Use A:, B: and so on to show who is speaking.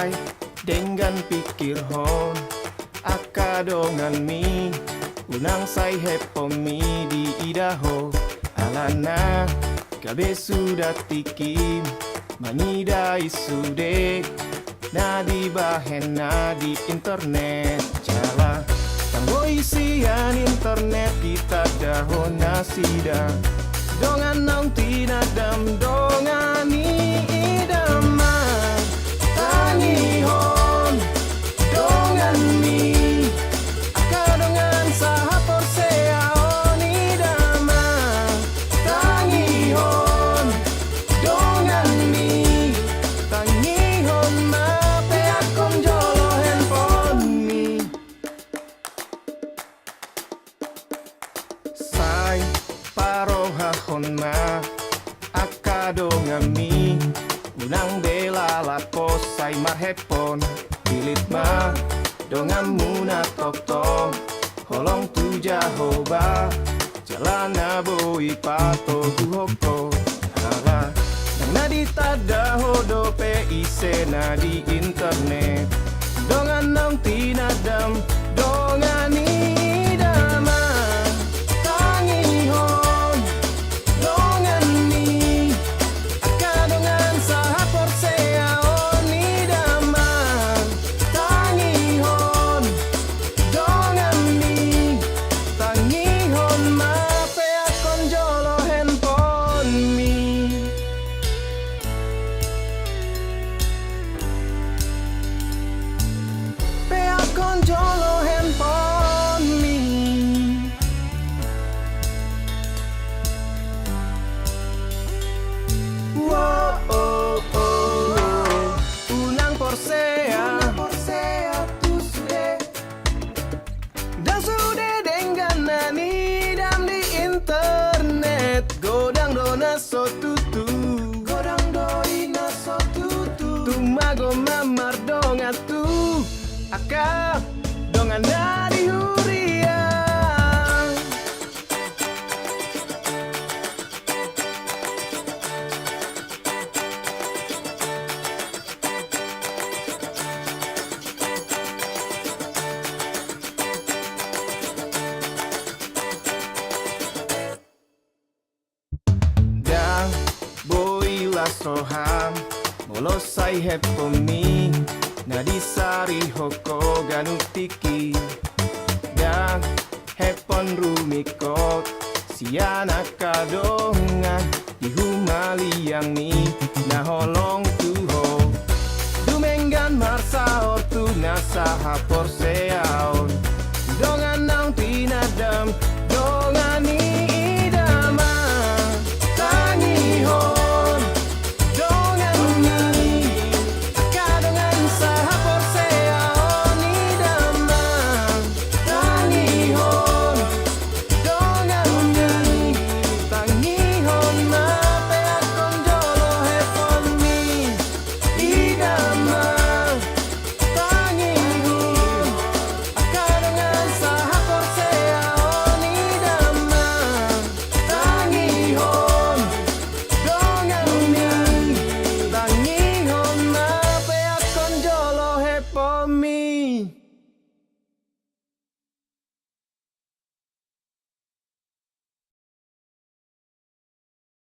A: Sai dengan pikir hon akadongan mi unang sai hepomi di idaho alana kabe sudah tikim manida isude na di bahen na di internet jala tanggo isian internet kita dahon nasida dongan nong tinadam dongan ni idama tanihon dongan mi akadongan saha porsea onidama tanihon dongan mi tanihon mape akon jolo handphone mi sai parohahon ma akadongan mi unang bela lako sai marhepon pilit ma dongan muna tok holong tu jahoba jalana boi pato guhoko hala nang nadita dahodo PIC na di internet dongan nang tinadam dongan idama tangihon dongan ni akadongan saha porsea onidama tangihon dongan ni tangihon mape akon jolo handphone mi pe akon jolo handphone mi Wow, oh, oh, oh. Unang porsea tu sude dan sude dengan nani dan di internet godang dona so tutu godang doina so tutu tumago mamar donga tu aka donga nadi huria dan boila soham molosai hepomi nadi sari hoko ganutiki dan hepon rumikot siana kadongan di humaliang ni na holong tuho dumenggan marsa ortu nasaha porsea